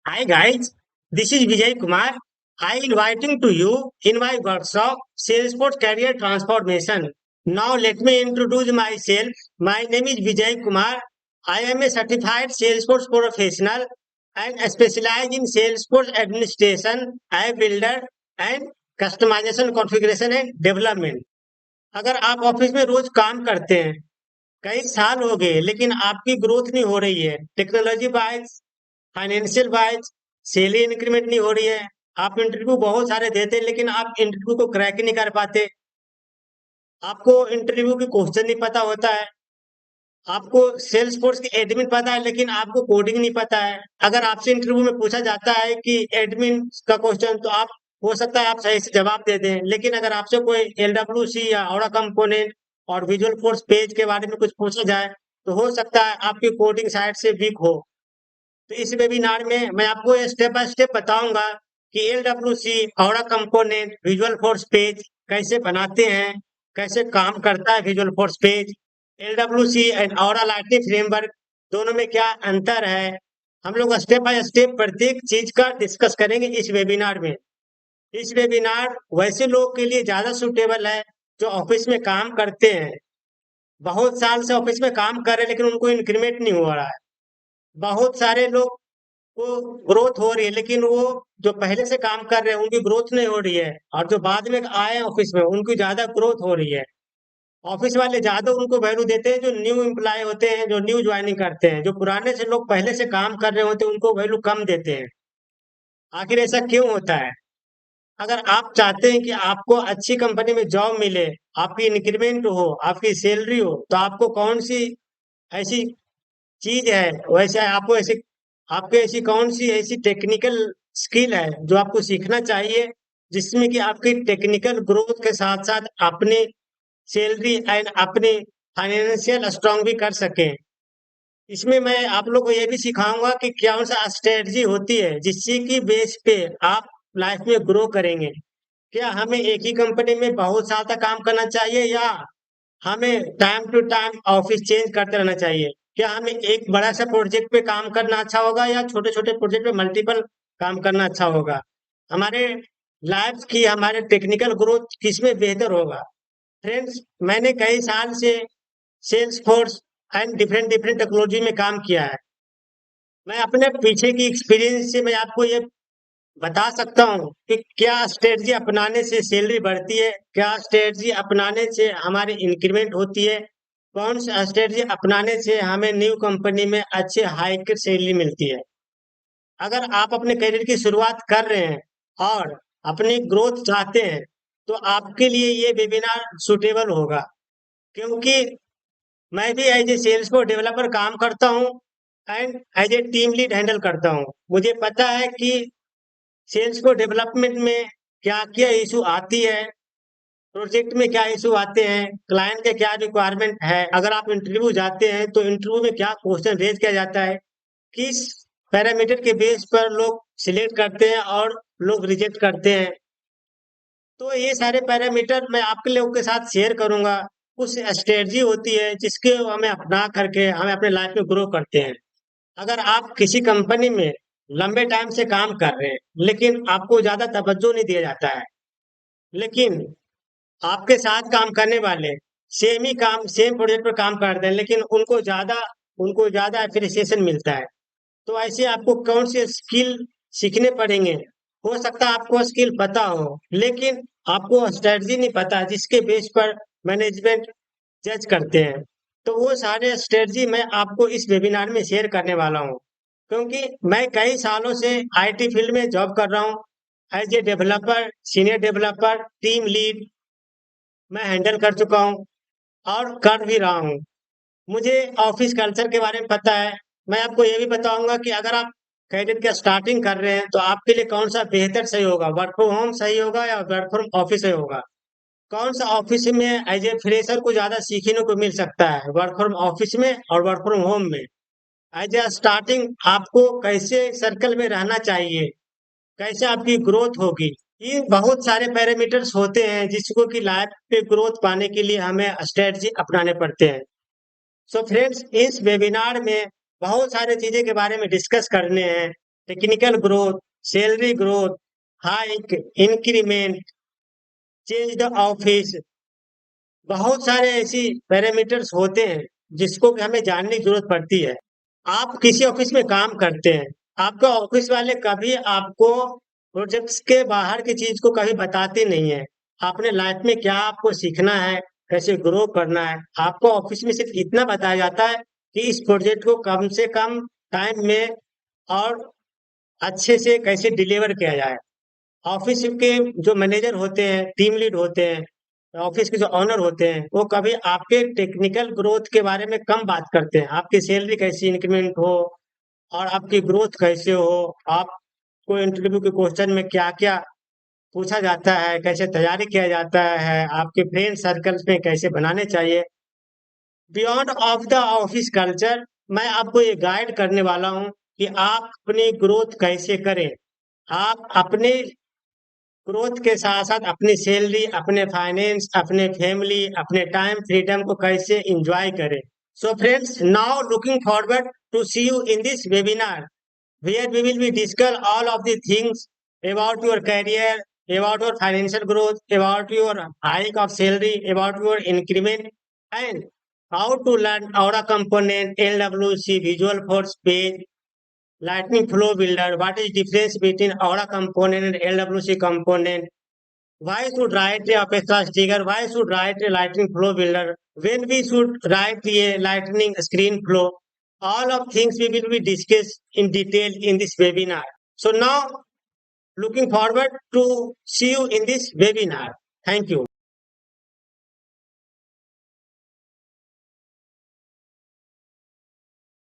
Hi guys, this is Vijay Kumar. I inviting to you in my workshop Salesforce Career Transformation. Now let me introduce myself. My name is Vijay Kumar. I am a certified Salesforce professional and specialize in Salesforce administration, app builder and customization, configuration and development. अगर आप office में रोज काम करते हैं कई साल हो गए लेकिन आपकी ग्रोथ नहीं हो रही है technology wise financial wise salary increment नहीं हो रही है। आप इंटरव्यू बहुत सारे देते हैं लेकिन आप इंटरव्यू को क्रैक नहीं कर पाते। आपको इंटरव्यू के क्वेश्चन नहीं पता होता है। आपको सेल्स फोर्स की एडमिन पता है लेकिन आपको कोडिंग नहीं पता है। अगर आपसे इंटरव्यू में पूछा जाता है कि एडमिन का क्वेश्चन तो आप हो सकता है आप सही से जवाब दे दें, लेकिन अगर आपसे कोई एलडब्ल्यूसी या औरा कंपोनेंट और विजुअल फोर्स पेज के बारे में कुछ पूछा जाए तो हो सकता है आपकी कोडिंग साइड से वीक हो। तो इस वेबिनार में मैं आपको स्टेप बाय स्टेप बताऊंगा कि LWC Aura component Visualforce page कैसे बनाते हैं, कैसे काम करता है Visualforce page, LWC and Aura Lightning framework दोनों में क्या अंतर है। हम लोग स्टेप बाय स्टेप प्रत्येक चीज का डिस्कस करेंगे इस वेबिनार में। इस वेबिनार वैसे लोग के लिए ज्यादा सुटेबल है जो ऑफिस में काम करते हैं, बहुत साल से ऑफिस में काम कर रहे हैं लेकिन उनको इंक्रीमेंट नहीं हो रहा है। बहुत सारे लोग को ग्रोथ हो रही है लेकिन वो जो पहले से काम कर रहे हैं उनकी ग्रोथ नहीं हो रही है, और जो बाद में आए ऑफिस में उनकी ज्यादा ग्रोथ हो रही है। ऑफिस वाले ज्यादा उनको वैल्यू देते हैं जो न्यू एम्प्लॉय होते हैं, जो न्यू ज्वाइनिंग करते हैं। जो पुराने से लोग पहले से काम कर रहे होते हैं उनको वैल्यू कम देते हैं। आखिर ऐसा क्यों होता है? अगर आप चाहते हैं कि आपको अच्छी कंपनी में जॉब मिले, आपकी इंक्रीमेंट हो, आपकी सैलरी हो, तो आपको कौन सी ऐसी चीज है, वैसे आपको ऐसी आपके ऐसी कौन सी ऐसी टेक्निकल स्किल है जो आपको सीखना चाहिए, जिसमें कि आपकी टेक्निकल ग्रोथ के साथ साथ अपनी सैलरी एंड अपनी फाइनेंशियल स्ट्रांग भी कर सकें। इसमें मैं आप लोग को ये भी सिखाऊंगा कि कौन सा स्ट्रेटजी होती है जिससे कि बेस पे आप लाइफ में ग्रो करेंगे। क्या हमें एक ही कंपनी में बहुत साल तक काम करना चाहिए या हमें time to time office change करते रहना चाहिए? क्या हमें एक बड़ा सा प्रोजेक्ट पे काम करना अच्छा होगा या छोटे छोटे प्रोजेक्ट पे मल्टीपल काम करना अच्छा होगा? हमारे लाइफ की हमारे टेक्निकल ग्रोथ किसमें बेहतर होगा? फ्रेंड्स, मैंने कई साल से Salesforce and different different technology में काम किया है। मैं अपने पीछे की एक्सपीरियंस से मैं आपको ये बता सकता हूँ कि क्या स्ट्रेटजी अपनाने से सैलरी बढ़ती है, क्या स्ट्रेटजी अपनाने से हमारी इंक्रीमेंट होती है, कौन सा स्ट्रेटजी अपनाने से हमें न्यू कंपनी में अच्छे हाई की सैलरी मिलती है। अगर आप अपने करियर की शुरुआत कर रहे हैं और अपनी ग्रोथ चाहते हैं तो आपके लिए ये वेबिनार सुटेबल होगा, क्योंकि मैं भी एज ए सेल्स को डेवलपर काम करता हूँ and as a team lead handle करता हूँ। मुझे पता है कि सेल्स को डेवलपमेंट में क्या क्या इशू आती है, प्रोजेक्ट में क्या इशू आते हैं, क्लाइंट के क्या रिक्वायरमेंट है। अगर आप इंटरव्यू जाते हैं तो इंटरव्यू में क्या क्वेश्चन रेज किया जाता है, किस पैरामीटर के बेस पर लोग सिलेक्ट करते हैं और लोग रिजेक्ट करते हैं। तो ये सारे पैरामीटर मैं आपके लोगों के साथ शेयर करूंगा। कुछ स्ट्रेटजी होती है जिसके हमें अपना करके हमें अपने लाइफ में ग्रो करते हैं। अगर आप किसी कंपनी में लंबे टाइम से काम कर रहे हैं लेकिन आपको ज्यादा तवज्जो नहीं दिया जाता है, लेकिन आपके साथ काम करने वाले सेम ही काम सेम प्रोजेक्ट पर काम करते हैं लेकिन उनको ज्यादा अप्रिसिएशन मिलता है, तो ऐसे आपको कौन से स्किल सीखने पड़ेंगे? हो सकता है आपको स्किल पता हो लेकिन आपको स्ट्रेटजी नहीं पता जिसके बेस पर मैनेजमेंट जज करते हैं। तो वो सारे स्ट्रेटजी मैं आपको इस वेबिनार में शेयर करने वाला हूँ, क्योंकि मैं कई सालों से आईटी फील्ड में जॉब कर रहा हूँ। As a developer, senior developer, team lead मैं हैंडल कर चुका हूँ और कर भी रहा हूँ। मुझे ऑफिस कल्चर के बारे में पता है। मैं आपको ये भी बताऊंगा कि अगर आप करियर का स्टार्टिंग कर रहे हैं तो आपके लिए कौन सा बेहतर सही होगा, वर्क फ्रॉम होम सही होगा या वर्क फ्रॉम ऑफिस सही होगा। कौन सा ऑफिस में एज ए फ्रेशर को ज्यादा सीखने को मिल सकता है, वर्क फ्रॉम ऑफिस में और वर्क फ्रॉम होम में। एज ए स्टार्टिंग आपको कैसे सर्कल में रहना चाहिए, कैसे आपकी ग्रोथ होगी। ये बहुत सारे पैरामीटर्स होते हैं जिसको कि लाइफ पे ग्रोथ पाने के लिए हमें स्ट्रेटजी अपनाने पड़ते हैं। सो फ्रेंड्स, इस वेबिनार में बहुत सारे चीजें के बारे में डिस्कस करने हैं। Technical growth, salary growth, hike, increment, change the office. बहुत सारे ऐसी पैरामीटर्स होते हैं जिसको कि हमें जानने की जरूरत पड़ती है। आप किसी ऑफिस में काम करते हैं, आपका ऑफिस वाले कभी आपको प्रोजेक्ट्स के बाहर की चीज को कभी बताते नहीं है। अपने लाइफ में क्या आपको सीखना है, कैसे ग्रो करना है, आपको ऑफिस में सिर्फ इतना बताया जाता है कि इस प्रोजेक्ट को कम से कम टाइम में और अच्छे से कैसे डिलीवर किया जाए। ऑफिस के जो मैनेजर होते हैं, टीम लीड होते हैं, ऑफिस के जो ऑनर होते हैं, वो कभी आपके टेक्निकल ग्रोथ के बारे में कम बात करते हैं। आपकी सैलरी कैसी इंक्रीमेंट हो और आपकी ग्रोथ कैसे हो, आपको इंटरव्यू के क्वेश्चन में क्या क्या पूछा जाता है, कैसे तैयारी किया जाता है, आपके फ्रेंड सर्कल्स में कैसे बनाने चाहिए। Beyond of the office culture, मैं आपको ये गाइड करने वाला हूँ कि आप अपनी ग्रोथ कैसे करें। आप अपने ग्रोथ के साथ साथ अपनी सैलरी, अपने फाइनेंस, अपने फैमिली, अपने टाइम फ्रीडम को कैसे एंजॉय करें। So friends, now looking forward to see you in this webinar where we will be discuss all of the things about your career, about your financial growth, about your hike of salary, about your increment, and how to learn Aura component, LWC, Visual Force page, Lightning Flow Builder. What is difference between Aura component and LWC component? Why should write a Apex trigger? Why should write a Lightning Flow Builder? When we should write a Lightning Screen Flow? All of things we will be discussed in detail in this webinar. So now, looking forward to see you in this webinar. Thank you.